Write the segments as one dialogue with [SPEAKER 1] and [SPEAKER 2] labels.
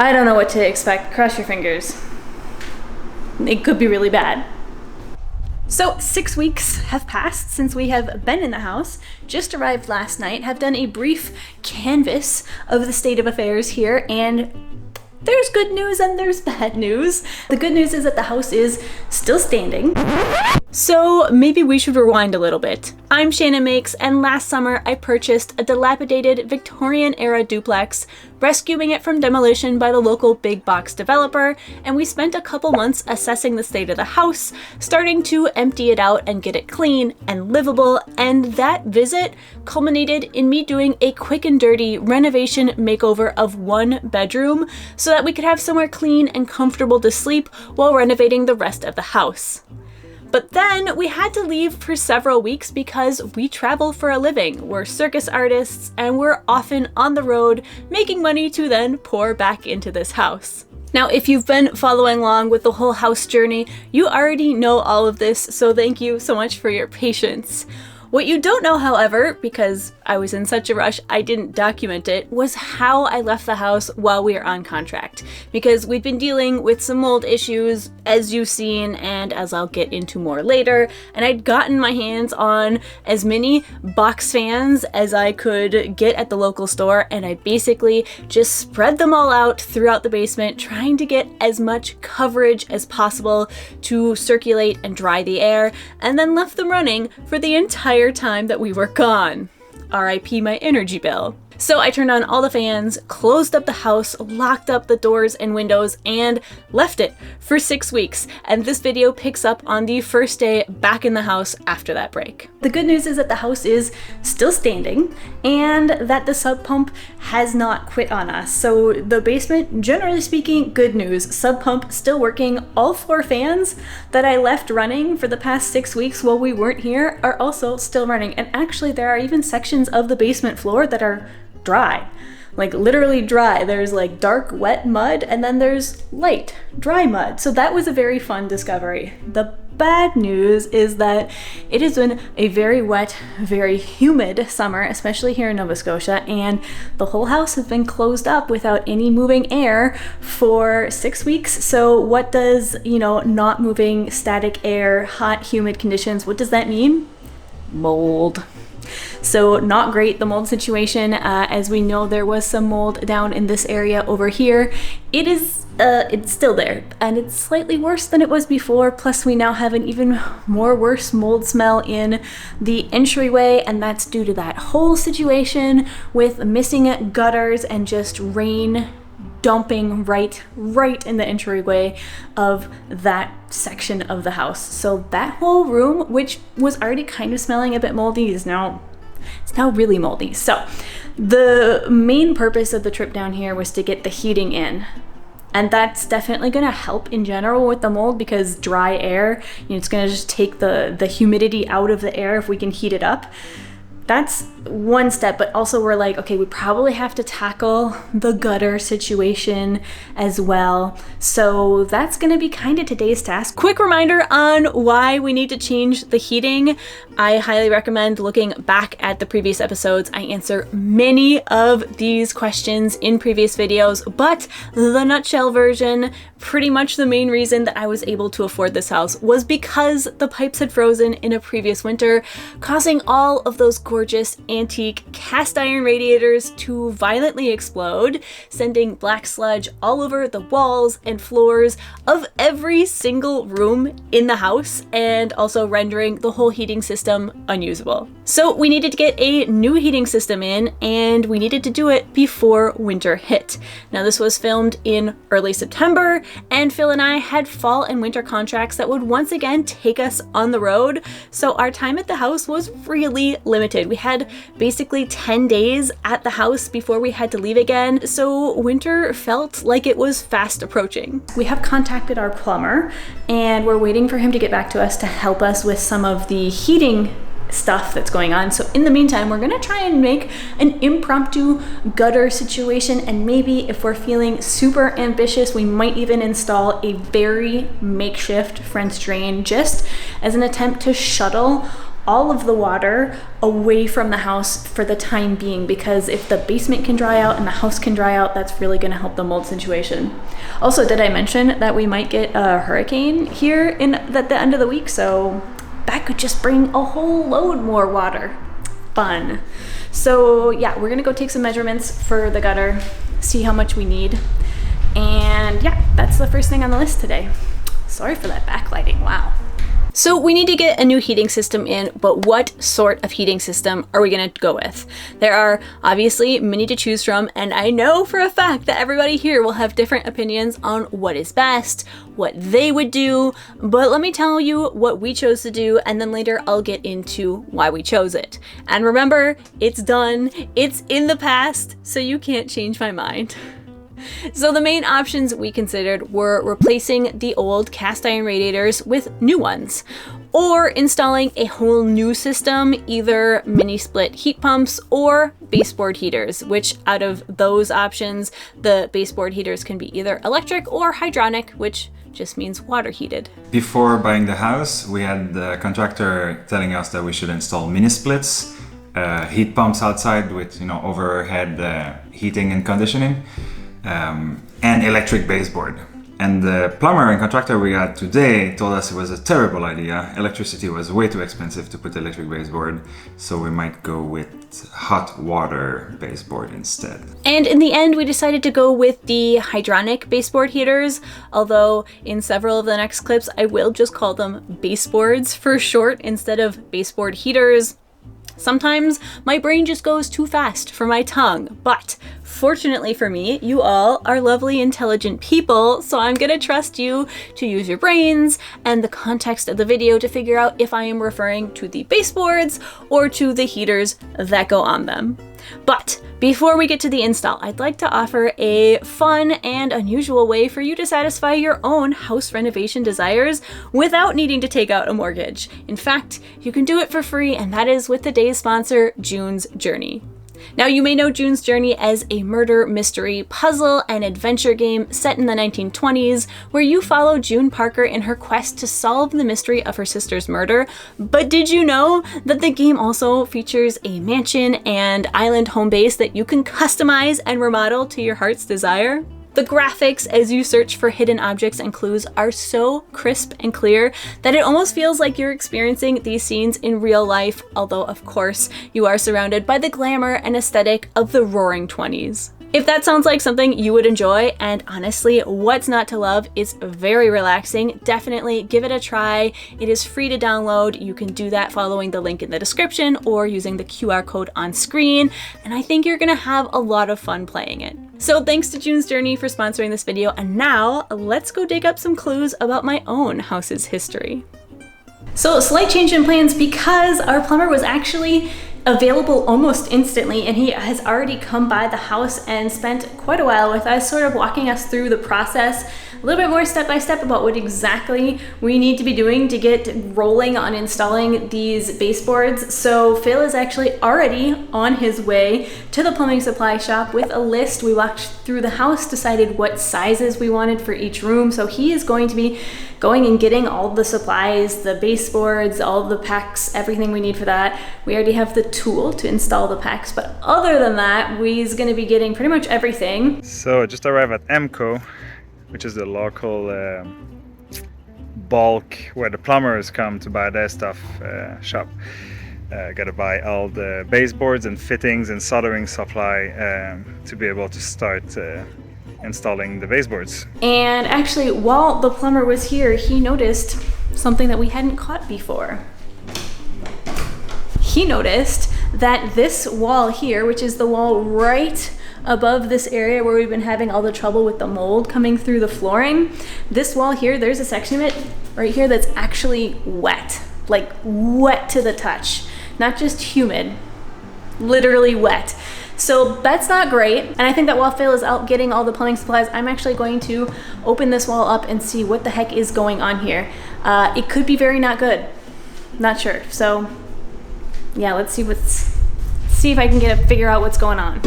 [SPEAKER 1] I don't know what to expect. Cross your fingers. It could be really bad. So 6 weeks have passed since we have been in the house, just arrived last night, have done a brief canvass of the state of affairs here, and there's good news and there's bad news. The good news is that the house is still standing. So maybe we should rewind a little bit. I'm Shannon Makes, and last summer I purchased a dilapidated Victorian-era duplex, rescuing it from demolition by the local big box developer, and we spent a couple months assessing the state of the house, starting to empty it out and get it clean and livable, and that visit culminated in me doing a quick and dirty renovation makeover of one bedroom so that we could have somewhere clean and comfortable to sleep while renovating the rest of the house. But then we had to leave for several weeks because we travel for a living. We're circus artists and we're often on the road making money to then pour back into this house. Now, if you've been following along with the whole house journey, you already know all of this, so thank you so much for your patience. What you don't know, however, because I was in such a rush I didn't document it, was how I left the house while we were on contract. Because we'd been dealing with some mold issues, as you've seen, and as I'll get into more later, and I'd gotten my hands on as many box fans as I could get at the local store, and I basically just spread them all out throughout the basement, trying to get as much coverage as possible to circulate and dry the air, and then left them running for the entire time that we were gone. RIP my energy bill. So I turned on all the fans, closed up the house, locked up the doors and windows, and left it for 6 weeks. And this video picks up on the first day back in the house after that break. The good news is that the house is still standing and that the sub pump has not quit on us. So the basement, generally speaking, good news. Sub pump still working. All 4 fans that I left running for the past 6 weeks while we weren't here are also still running. And actually there are even sections of the basement floor that are dry, like literally dry. There's like dark wet mud and then there's light dry mud. So that was a very fun discovery. The bad news is that it has been a very wet, very humid summer, especially here in Nova Scotia, and the whole house has been closed up without any moving air for 6 weeks. So what does, not moving static air, hot, humid conditions, what does that mean? Mold. So not great, the mold situation. As we know, there was some mold down in this area over here. It's still there, and it's slightly worse than it was before. Plus we now have an even more worse mold smell in the entryway, and that's due to that whole situation with missing gutters and just rain dumping right in the entryway of that section of the house. So that whole room, which was already kind of smelling a bit moldy, it's now really moldy. So the main purpose of the trip down here was to get the heating in. And that's definitely going to help in general with the mold, because dry air, it's going to just take the humidity out of the air if we can heat it up. That's one step, but also we're like, okay, we probably have to tackle the gutter situation as well. So that's gonna be kind of today's task. Quick reminder on why we need to change the heating. I highly recommend looking back at the previous episodes. I answer many of these questions in previous videos, but the nutshell version, pretty much the main reason that I was able to afford this house was because the pipes had frozen in a previous winter, causing all of those gorgeous antique cast iron radiators to violently explode, sending black sludge all over the walls and floors of every single room in the house, and also rendering the whole heating system unusable. So we needed to get a new heating system in, and we needed to do it before winter hit. Now this was filmed in early September, and Phil and I had fall and winter contracts that would once again take us on the road, so our time at the house was really limited. We had basically 10 days at the house before we had to leave again, so winter felt like it was fast approaching. We have contacted our plumber, and we're waiting for him to get back to us to help us with some of the heating stuff that's going on. So in the meantime, we're gonna try and make an impromptu gutter situation, and maybe if we're feeling super ambitious, we might even install a very makeshift French drain just as an attempt to shuttle all of the water away from the house for the time being, because if the basement can dry out and the house can dry out, that's really going to help the mold situation. Also, did I mention that we might get a hurricane here at the end of the week? So that could just bring a whole load more water. Fun. So yeah, we're gonna go take some measurements for the gutter, see how much we need. And yeah, that's the first thing on the list today. Sorry for that backlighting, wow. So we need to get a new heating system in, but what sort of heating system are we gonna go with? There are obviously many to choose from, and I know for a fact that everybody here will have different opinions on what is best, what they would do, but let me tell you what we chose to do, and then later I'll get into why we chose it. And remember, it's done, it's in the past, so you can't change my mind. So the main options we considered were replacing the old cast iron radiators with new ones, or installing a whole new system, either mini split heat pumps or baseboard heaters, which out of those options, the baseboard heaters can be either electric or hydronic, which just means water heated.
[SPEAKER 2] Before buying the house, we had the contractor telling us that we should install mini splits, heat pumps outside with overhead heating and conditioning. And electric baseboard. And the plumber and contractor we had today told us it was a terrible idea. Electricity was way too expensive to put electric baseboard, so we might go with hot water baseboard instead.
[SPEAKER 1] And in the end, we decided to go with the hydronic baseboard heaters, although in several of the next clips, I will just call them baseboards for short instead of baseboard heaters. Sometimes my brain just goes too fast for my tongue, but fortunately for me, you all are lovely, intelligent people, so I'm gonna trust you to use your brains and the context of the video to figure out if I am referring to the baseboards or to the heaters that go on them. But before we get to the install, I'd like to offer a fun and unusual way for you to satisfy your own house renovation desires without needing to take out a mortgage. In fact, you can do it for free, and that is with today's sponsor, June's Journey. Now, you may know June's Journey as a murder mystery puzzle and adventure game set in the 1920s, where you follow June Parker in her quest to solve the mystery of her sister's murder. But did you know that the game also features a mansion and island home base that you can customize and remodel to your heart's desire? The graphics as you search for hidden objects and clues are so crisp and clear that it almost feels like you're experiencing these scenes in real life, although of course you are surrounded by the glamour and aesthetic of the roaring 20s. If that sounds like something you would enjoy, and honestly, what's not to love? It's very relaxing. Definitely give it a try. It is free to download. You can do that following the link in the description or using the QR code on screen, and I think you're gonna have a lot of fun playing it. So thanks to June's Journey for sponsoring this video, and now let's go dig up some clues about my own house's history. So a slight change in plans because our plumber was actually available almost instantly, and he has already come by the house and spent quite a while with us, sort of walking us through the process, a little bit more step by step about what exactly we need to be doing to get rolling on installing these baseboards. So Phil is actually already on his way to the plumbing supply shop with a list. We walked through the house, decided what sizes we wanted for each room. So he is going to be going and getting all the supplies, the baseboards, all the packs, everything we need for that. We already have the tool to install the packs, but other than that, he's going to be getting pretty much everything.
[SPEAKER 2] So I just arrived at MCO, which is the local bulk where the plumbers come to buy their stuff shop. Gotta buy all the baseboards and fittings and soldering supply to be able to start installing the baseboards.
[SPEAKER 1] And actually, while the plumber was here, he noticed something that we hadn't caught before. He noticed that this wall here, which is the wall right above this area where we've been having all the trouble with the mold coming through the flooring, this wall here, there's a section of it right here that's actually wet, like wet to the touch, not just humid, literally wet. So that's not great. And I think that while Phil is out getting all the plumbing supplies, I'm actually going to open this wall up and see what the heck is going on here. It could be very not good, not sure. So yeah, let's see if I can figure out what's going on.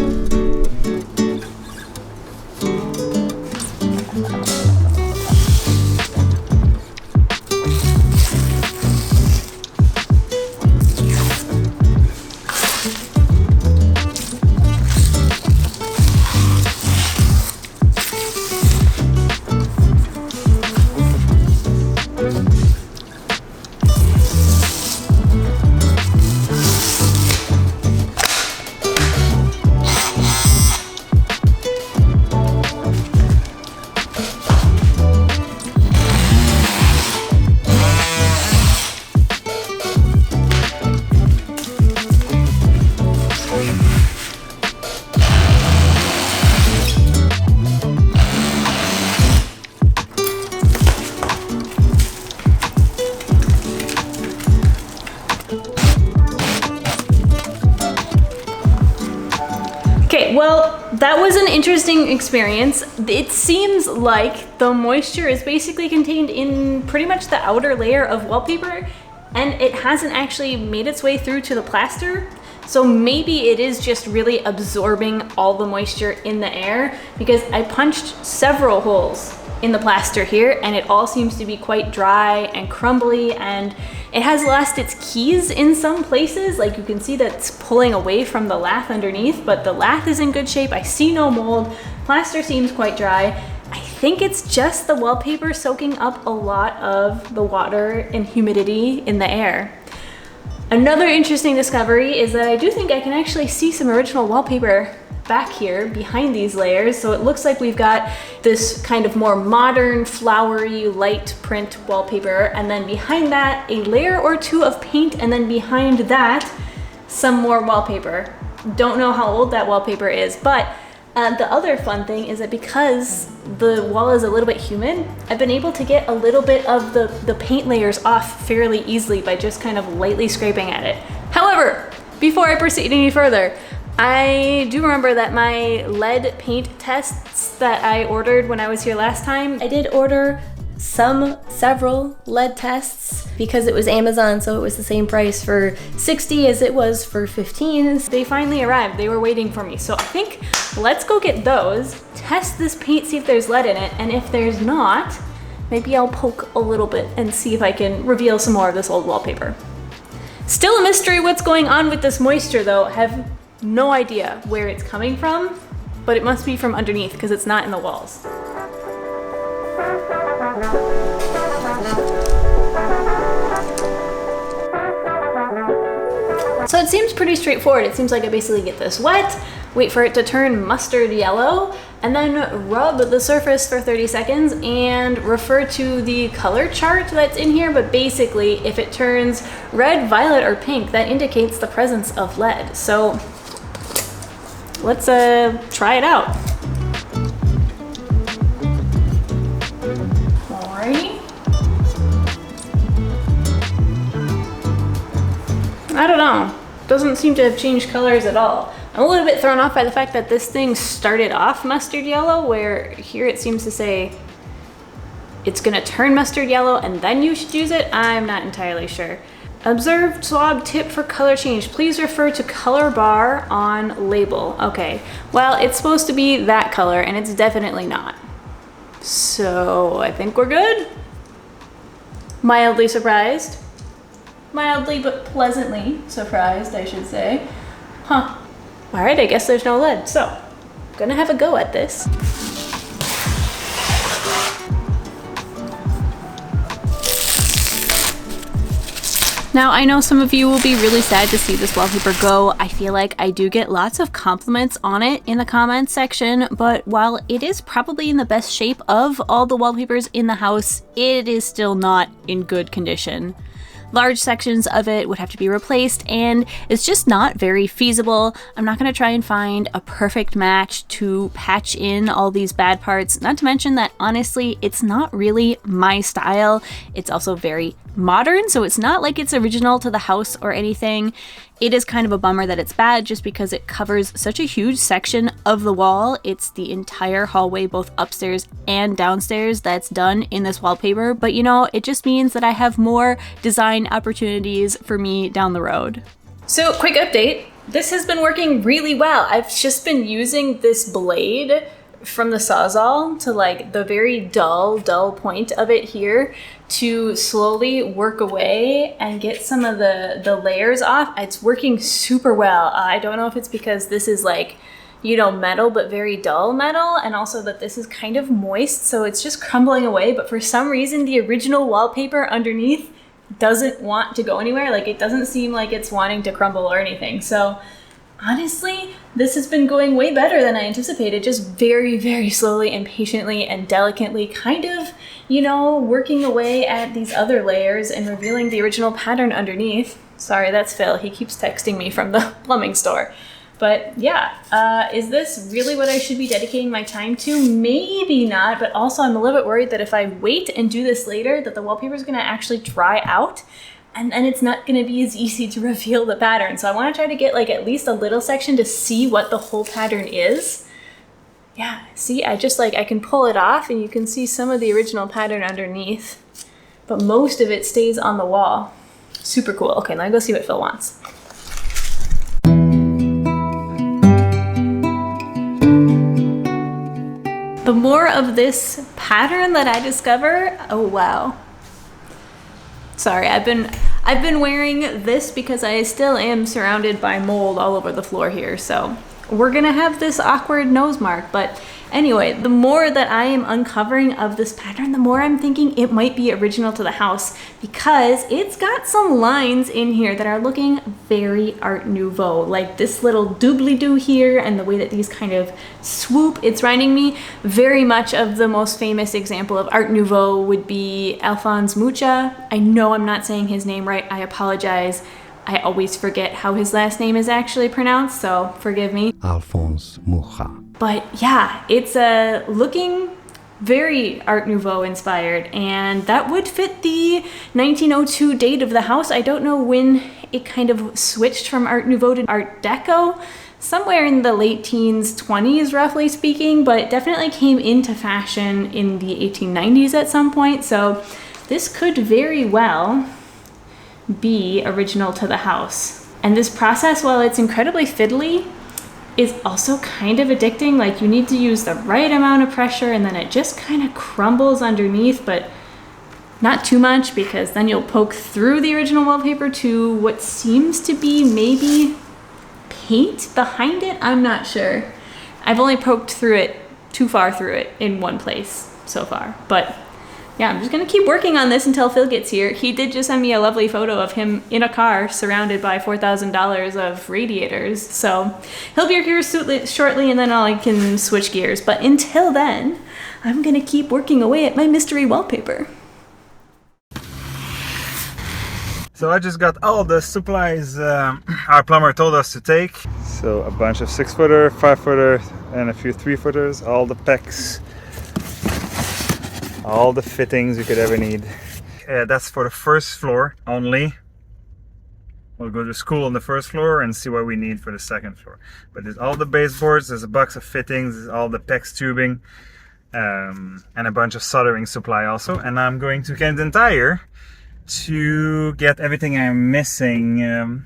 [SPEAKER 1] interesting experience. It seems like the moisture is basically contained in pretty much the outer layer of wallpaper, and it hasn't actually made its way through to the plaster. So maybe it is just really absorbing all the moisture in the air, because I punched several holes in the plaster here and it all seems to be quite dry and crumbly, and it has lost its keys in some places. Like you can see that's pulling away from the lath underneath, but the lath is in good shape. I see no mold. Plaster seems quite dry. I think it's just the wallpaper soaking up a lot of the water and humidity in the air. Another interesting discovery is that I do think I can actually see some original wallpaper back here behind these layers. So it looks like we've got this kind of more modern, flowery, light print wallpaper, and then behind that a layer or two of paint, and then behind that some more wallpaper. Don't know how old that wallpaper is, but the other fun thing is that because the wall is a little bit humid, I've been able to get a little bit of the paint layers off fairly easily by just kind of lightly scraping at it. However, before I proceed any further, I do remember that my lead paint tests that I ordered when I was here last time, I did order several lead tests because it was Amazon, so it was the same price for 60 as it was for 15. They finally arrived. They were waiting for me. So I think let's go get those, test this paint, see if there's lead in it, and if there's not, maybe I'll poke a little bit and see if I can reveal some more of this old wallpaper. Still a mystery what's going on with this moisture though. Have no idea where it's coming from, but it must be from underneath because it's not in the walls. So it seems pretty straightforward. It seems like I basically get this wet, wait for it to turn mustard yellow, and then rub the surface for 30 seconds and refer to the color chart that's in here. But basically, if it turns red, violet, or pink, that indicates the presence of lead. So let's try it out. Alrighty. I don't know. Doesn't seem to have changed colors at all. I'm a little bit thrown off by the fact that this thing started off mustard yellow, where here it seems to say it's gonna turn mustard yellow and then you should use it. I'm not entirely sure. Observed swab tip for color change. Please refer to color bar on label. Okay, well, it's supposed to be that color and it's definitely not. So I think we're good. Mildly surprised. Mildly but pleasantly surprised, I should say. Huh. All right, I guess there's no lead. So I'm gonna have a go at this. Now, I know some of you will be really sad to see this wallpaper go. I feel like I do get lots of compliments on it in the comments section, but while it is probably in the best shape of all the wallpapers in the house, it is still not in good condition. Large sections of it would have to be replaced, and it's just not very feasible. I'm not going to try and find a perfect match to patch in all these bad parts, not to mention that honestly, it's not really my style. It's also very modern, so it's not like it's original to the house or anything. It is kind of a bummer that it's bad just because it covers such a huge section of the wall. It's the entire hallway, both upstairs and downstairs, that's done in this wallpaper. But you know, it just means that I have more design opportunities for me down the road. So quick update, this has been working really well. I've just been using this blade from the Sawzall to like the very dull point of it here to slowly work away and get some of the layers off. It's working super well. I don't know if it's because this is like, you know, metal, but very dull metal, and also that this is kind of moist, so it's just crumbling away. But for some reason, the original wallpaper underneath doesn't want to go anywhere. Like, it doesn't seem like it's wanting to crumble or anything. So honestly, this has been going way better than I anticipated, just very, very slowly and patiently and delicately, kind of, you know, working away at these other layers and revealing the original pattern underneath. Sorry, that's Phil. He keeps texting me from the plumbing store. But yeah, is this really what I should be dedicating my time to? Maybe not, but also I'm a little bit worried that if I wait and do this later, that the wallpaper is going to actually dry out, and then it's not going to be as easy to reveal the pattern. So I want to try to get like at least a little section to see what the whole pattern is. Yeah, see, I can pull it off and you can see some of the original pattern underneath, but most of it stays on the wall. Super cool. Okay, let me go see what Phil wants. The more of this pattern that I discover, oh wow. Sorry, I've been wearing this because I still am surrounded by mold all over the floor here, so we're gonna have this awkward nose mark. But anyway, the more that I am uncovering of this pattern, the more I'm thinking it might be original to the house, because it's got some lines in here that are looking very Art Nouveau, like this little doobly-doo here and the way that these kind of swoop. It's reminding me very much of the most famous example of Art Nouveau would be Alphonse Mucha. I know I'm not saying his name right, I apologize. I always forget how his last name is actually pronounced, so forgive me.
[SPEAKER 3] Alphonse Mucha.
[SPEAKER 1] But yeah, it's looking very Art Nouveau inspired, and that would fit the 1902 date of the house. I don't know when it kind of switched from Art Nouveau to Art Deco, somewhere in the late teens, 20s roughly speaking, but it definitely came into fashion in the 1890s at some point, so this could very well be original to the house. And this process, while it's incredibly fiddly, is also kind of addicting. Like, you need to use the right amount of pressure and then it just kind of crumbles underneath, but not too much, because then you'll poke through the original wallpaper to what seems to be maybe paint behind it. I'm not sure. I've only poked through it, too far through it in one place so far, but yeah, I'm just gonna keep working on this until Phil gets here. He did just send me a lovely photo of him in a car surrounded by $4,000 of radiators. So he'll be here shortly, and then I can switch gears. But until then, I'm gonna keep working away at my mystery wallpaper.
[SPEAKER 2] So I just got all the supplies our plumber told us to take. So a bunch of 6-footer, 5-footer, and a few 3-footers, all the pegs, all the fittings you could ever need. That's for the first floor only. We'll go to school on the first floor and see what we need for the second floor. But there's all the baseboards, there's a box of fittings, there's all the PEX tubing, and a bunch of soldering supply also. And I'm going to Canadian Tire to get everything I'm missing.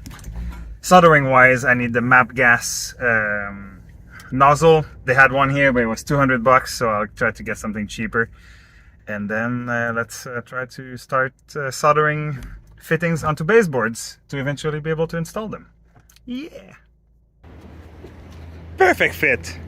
[SPEAKER 2] Soldering wise, I need the MAP gas nozzle. They had one here, but it was $200, so I'll try to get something cheaper. And then let's try to start soldering fittings onto baseboards to eventually be able to install them. Yeah! Perfect fit!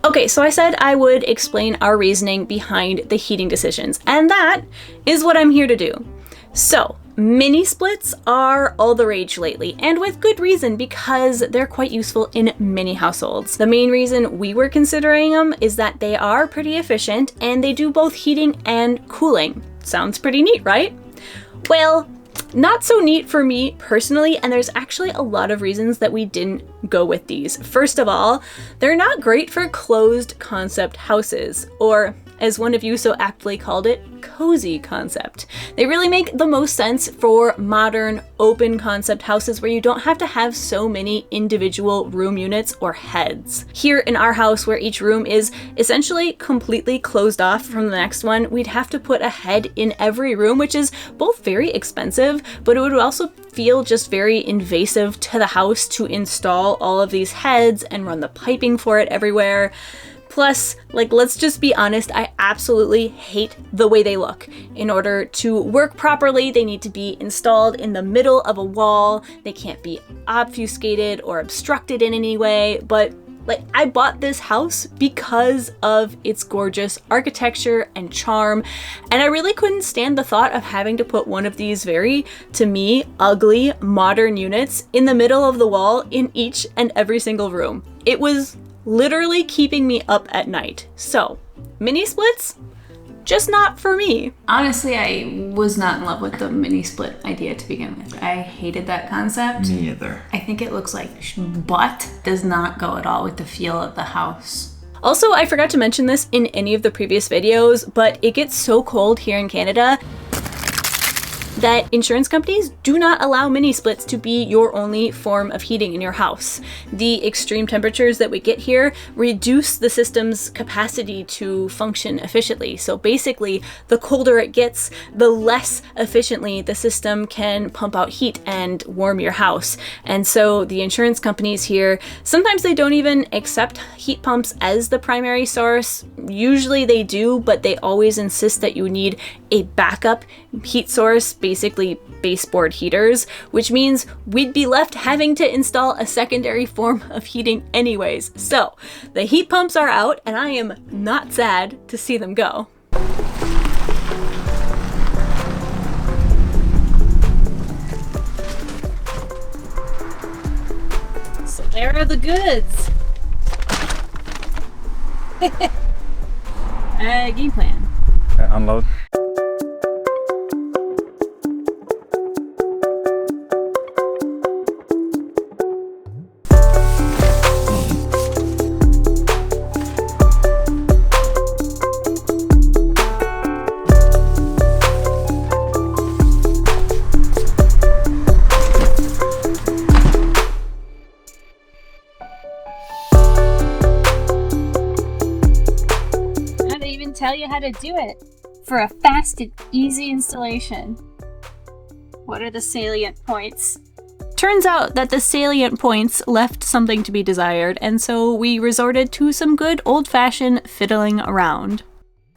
[SPEAKER 1] Okay, so I said I would explain our reasoning behind the heating decisions, and that is what I'm here to do. So, mini splits are all the rage lately, and with good reason, because they're quite useful in many households. The main reason we were considering them is that they are pretty efficient and they do both heating and cooling. Sounds pretty neat, right? Well, not so neat for me personally, and there's actually a lot of reasons that we didn't go with these. First of all, they're not great for closed concept houses, or as one of you so aptly called it, cozy concept. They really make the most sense for modern, open concept houses where you don't have to have so many individual room units or heads. Here in our house, where each room is essentially completely closed off from the next one, we'd have to put a head in every room, which is both very expensive, but it would also feel just very invasive to the house to install all of these heads and run the piping for it everywhere. Plus, like, let's just be honest, I absolutely hate the way they look. In order to work properly, they need to be installed in the middle of a wall. They can't be obfuscated or obstructed in any way, but like, I bought this house because of its gorgeous architecture and charm, and I really couldn't stand the thought of having to put one of these very, to me, ugly modern units in the middle of the wall in each and every single room. It was literally keeping me up at night. So, mini splits? Just not for me.
[SPEAKER 4] Honestly, I was not in love with the mini split idea to begin with. I hated that concept.
[SPEAKER 2] Me either.
[SPEAKER 4] I think it looks like butt, does not go at all with the feel of the house.
[SPEAKER 1] Also, I forgot to mention this in any of the previous videos, but it gets so cold here in Canada that insurance companies do not allow mini splits to be your only form of heating in your house. The extreme temperatures that we get here reduce the system's capacity to function efficiently. So basically, the colder it gets, the less efficiently the system can pump out heat and warm your house. And so the insurance companies here, sometimes they don't even accept heat pumps as the primary source. Usually they do, but they always insist that you need a backup heat source, basically baseboard heaters, which means we'd be left having to install a secondary form of heating anyways. So the heat pumps are out, and I am not sad to see them go. So there are the goods. Game plan.
[SPEAKER 2] Unload.
[SPEAKER 3] Tell you how to do it for a fast and easy installation. What are the salient points?
[SPEAKER 1] Turns out that the salient points left something to be desired, and so we resorted to some good old-fashioned fiddling around.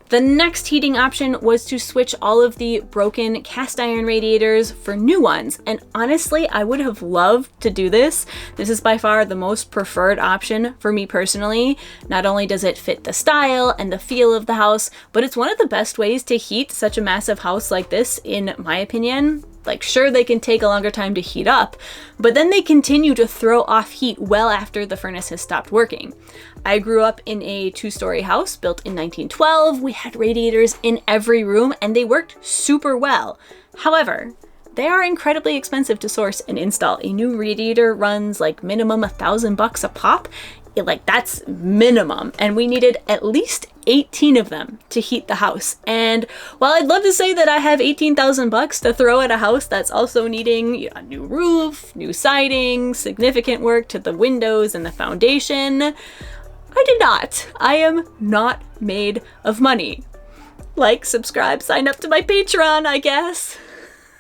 [SPEAKER 1] The next heating option was to switch all of the broken cast iron radiators for new ones, and honestly, I would have loved to do this. This is by far the most preferred option for me personally. Not only does it fit the style and the feel of the house, but it's one of the best ways to heat such a massive house like this, in my opinion. Like, sure, they can take a longer time to heat up, but then they continue to throw off heat well after the furnace has stopped working. I grew up in a 2-story house built in 1912. We had radiators in every room and they worked super well. However, they are incredibly expensive to source and install. A new radiator runs like minimum $1,000 a pop. That's minimum, and we needed at least 18 of them to heat the house. And while I'd love to say that I have $18,000 to throw at a house that's also needing a new roof, new siding, significant work to the windows and the foundation, I did not. I am not made of money. Like, subscribe, sign up to my Patreon, I guess.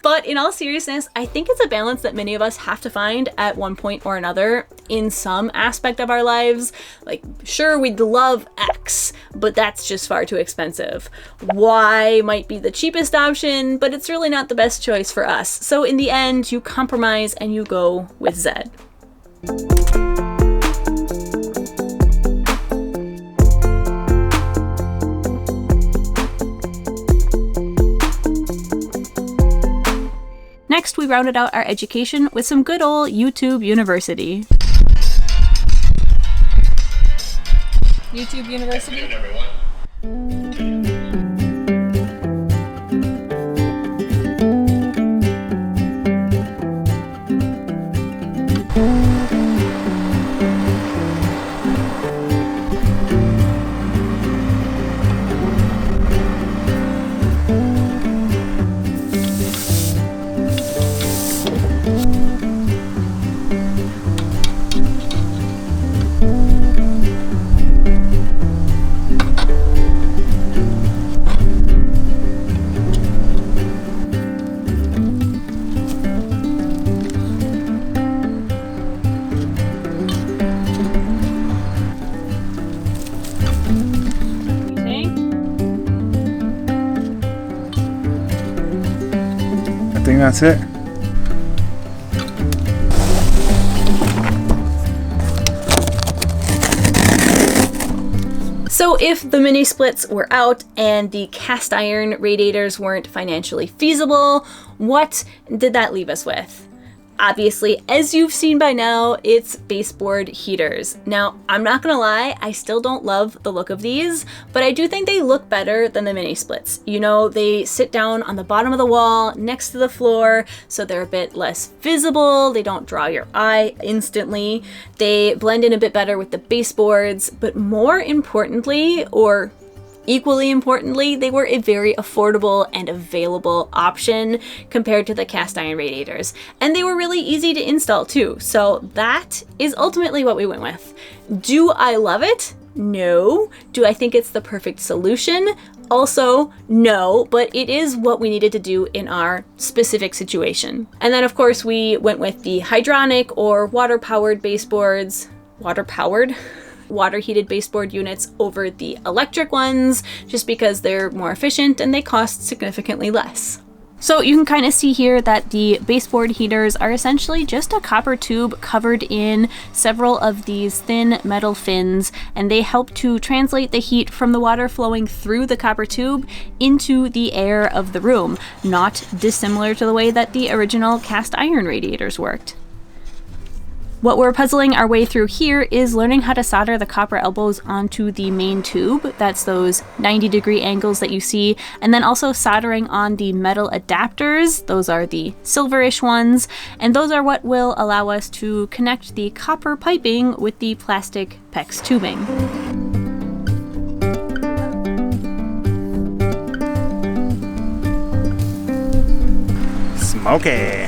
[SPEAKER 1] But in all seriousness, I think it's a balance that many of us have to find at one point or another in some aspect of our lives. Like, sure, we'd love X, but that's just far too expensive. Y might be the cheapest option, but it's really not the best choice for us. So in the end, you compromise and you go with Z. Next, we rounded out our education with some good old YouTube University.
[SPEAKER 3] YouTube University?
[SPEAKER 2] I think that's it.
[SPEAKER 1] So if the mini splits were out and the cast iron radiators weren't financially feasible, what did that leave us with? Obviously, as you've seen by now, it's baseboard heaters. Now, I'm not gonna lie, I still don't love the look of these, but I do think they look better than the mini splits. You know, they sit down on the bottom of the wall next to the floor, so they're a bit less visible. They don't draw your eye instantly. They blend in a bit better with the baseboards, but more importantly, or Equally importantly, they were a very affordable and available option compared to the cast iron radiators. And they were really easy to install too. So that is ultimately what we went with. Do I love it? No. Do I think it's the perfect solution? Also, no, but it is what we needed to do in our specific situation. And then of course we went with the hydronic or water-powered baseboards. Water-powered? Water-heated baseboard units over the electric ones, just because they're more efficient and they cost significantly less. So you can kind of see here that the baseboard heaters are essentially just a copper tube covered in several of these thin metal fins, and they help to translate the heat from the water flowing through the copper tube into the air of the room, not dissimilar to the way that the original cast iron radiators worked. What we're puzzling our way through here is learning how to solder the copper elbows onto the main tube. That's those 90-degree angles that you see. And then also soldering on the metal adapters. Those are the silverish ones. And those are what will allow us to connect the copper piping with the plastic PEX tubing.
[SPEAKER 2] Smoky!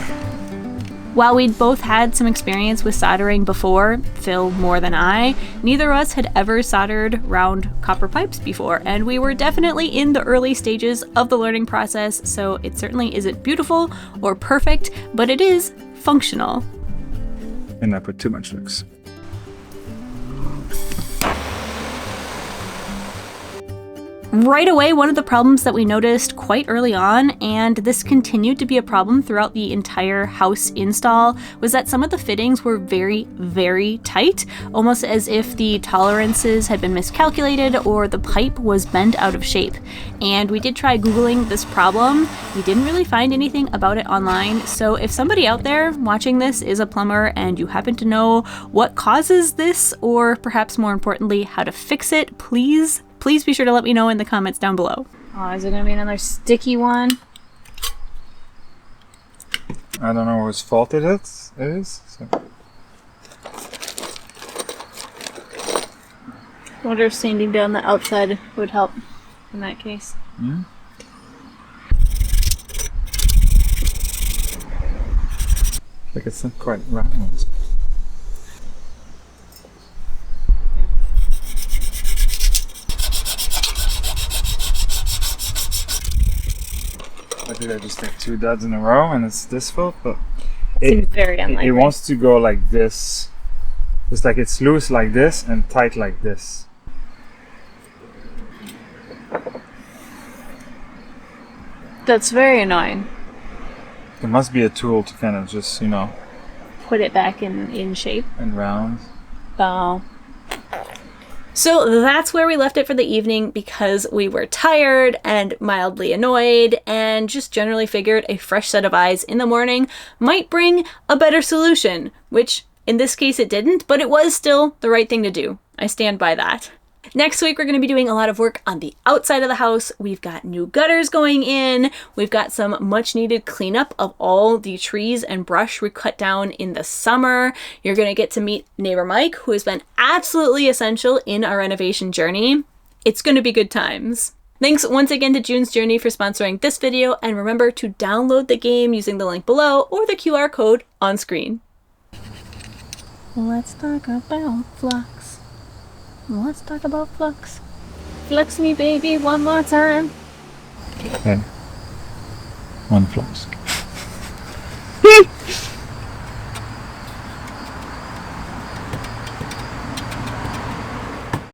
[SPEAKER 1] While we'd both had some experience with soldering before, Phil more than I, neither of us had ever soldered round copper pipes before, and we were definitely in the early stages of the learning process, so it certainly isn't beautiful or perfect, but it is functional.
[SPEAKER 2] And I put too much mix.
[SPEAKER 1] Right away, one of the problems that we noticed quite early on, and this continued to be a problem throughout the entire house install, was that some of the fittings were very, very tight, almost as if the tolerances had been miscalculated or the pipe was bent out of shape. And we did try Googling this problem. We didn't really find anything about it online, so if somebody out there watching this is a plumber and you happen to know what causes this, or perhaps more importantly, how to fix it, please be sure to let me know in the comments down below. Oh, is it gonna be another sticky one?
[SPEAKER 2] I don't know whose fault it is. So.
[SPEAKER 1] I wonder if sanding down the outside would help in that case.
[SPEAKER 2] Mm. Like it's not quite round. I think I just take 2 duds in a row and it's this fault, but
[SPEAKER 1] Seems very unlikely.
[SPEAKER 2] it wants to go like this. It's like it's loose like this and tight like this.
[SPEAKER 1] That's very annoying.
[SPEAKER 2] There must be a tool to kind of just,
[SPEAKER 1] Put it back in shape.
[SPEAKER 2] and round.
[SPEAKER 1] Oh. So that's where we left it for the evening because we were tired and mildly annoyed and just generally figured a fresh set of eyes in the morning might bring a better solution, which in this case it didn't, but it was still the right thing to do. I stand by that. Next week, we're going to be doing a lot of work on the outside of the house. We've got new gutters going in. We've got some much needed cleanup of all the trees and brush we cut down in the summer. You're going to get to meet neighbor Mike, who has been absolutely essential in our renovation journey. It's going to be good times. Thanks once again to June's Journey for sponsoring this video, and remember to download the game using the link below or the QR code on screen. Let's talk about flux. Let's talk about flux. Flux me, baby, one more time.
[SPEAKER 2] Okay. One flux.